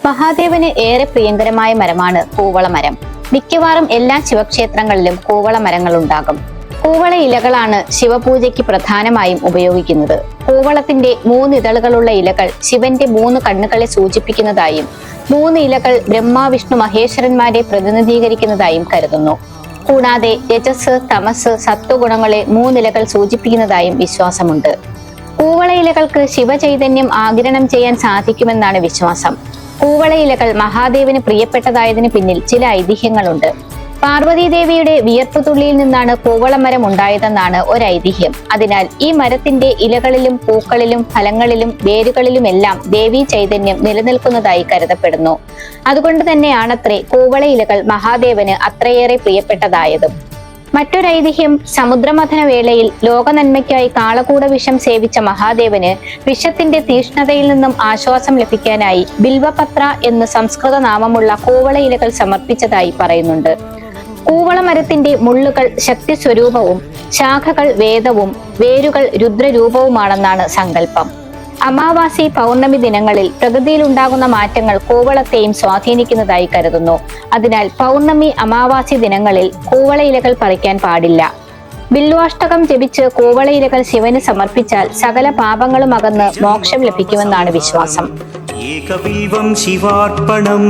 മഹാദേവന് ഏറെ പ്രിയങ്കരമായ മരമാണ് കൂവളമരം. മിക്കവാറും എല്ലാ ശിവക്ഷേത്രങ്ങളിലും കൂവള മരങ്ങൾ ഉണ്ടാകും. കൂവള ഇലകളാണ് ശിവപൂജയ്ക്ക് പ്രധാനമായും ഉപയോഗിക്കുന്നത്. കൂവളത്തിന്റെ 3 ഇതളുകളുള്ള ഇലകൾ ശിവന്റെ 3 കണ്ണുകളെ സൂചിപ്പിക്കുന്നതായും 3 ഇലകൾ ബ്രഹ്മ വിഷ്ണു മഹേശ്വരന്മാരെ പ്രതിനിധീകരിക്കുന്നതായും കരുതുന്നു. കൂടാതെ രജസ്, തമസ്, സത്വഗുണങ്ങളെ 3 ഇലകൾ സൂചിപ്പിക്കുന്നതായും വിശ്വാസമുണ്ട്. കൂവള ഇലകൾക്ക് ശിവചൈതന്യം ആഗിരണം ചെയ്യാൻ സാധിക്കുമെന്നാണ് വിശ്വാസം. കൂവള ഇലകൾ മഹാദേവന് പ്രിയപ്പെട്ടതായതിന് പിന്നിൽ ചില ഐതിഹ്യങ്ങളുണ്ട്. പാർവതീദേവിയുടെ വിയർപ്പുതുള്ളിയിൽ നിന്നാണ് കൂവളമരം ഉണ്ടായതെന്നാണ് ഒരു ഐതിഹ്യം. അതിനാൽ ഈ മരത്തിന്റെ ഇലകളിലും പൂക്കളിലും ഫലങ്ങളിലും വേരുകളിലുമെല്ലാം ദേവീ ചൈതന്യം നിലനിൽക്കുന്നതായി കരുതപ്പെടുന്നു. അതുകൊണ്ട് തന്നെയാണത്രേ കൂവള ഇലകൾ മഹാദേവന് അത്രയേറെ പ്രിയപ്പെട്ടതായതും. മറ്റൊരൈതിഹ്യം, സമുദ്രമഥന വേളയിൽ ലോകനന്മയ്ക്കായി കാളകൂട വിഷം സേവിച്ച മഹാദേവന് വിഷത്തിന്റെ തീഷ്ണതയിൽ നിന്നും ആശ്വാസം ലഭിക്കാനായി ബിൽവപത്ര എന്ന് സംസ്കൃത നാമമുള്ള കൂവള ഇലകൾ സമർപ്പിച്ചതായി പറയുന്നുണ്ട്. കൂവള മരത്തിന്റെ മുള്ളുകൾ ശക്തി സ്വരൂപവും ശാഖകൾ വേദവും വേരുകൾ രുദ്രരൂപവുമാണെന്നാണ് സങ്കല്പം. അമാവാസി, പൗർണമി ദിനങ്ങളിൽ പ്രകൃതിയിലുണ്ടാകുന്ന മാറ്റങ്ങൾ കൂവളത്തെയും സ്വാധീനിക്കുന്നതായി കരുതുന്നു. അതിനാൽ പൗർണമി, അമാവാസി ദിനങ്ങളിൽ കൂവള ഇലകൾ പറിക്കാൻ പാടില്ല. ബില്വാഷ്ടകം ജപിച്ച് കൂവള ഇലകൾ ശിവന് സമർപ്പിച്ചാൽ സകല പാപങ്ങളും അകന്ന് മോക്ഷം ലഭിക്കുമെന്നാണ് വിശ്വാസം. ഏകബിൽവം ശിവാർപ്പണം.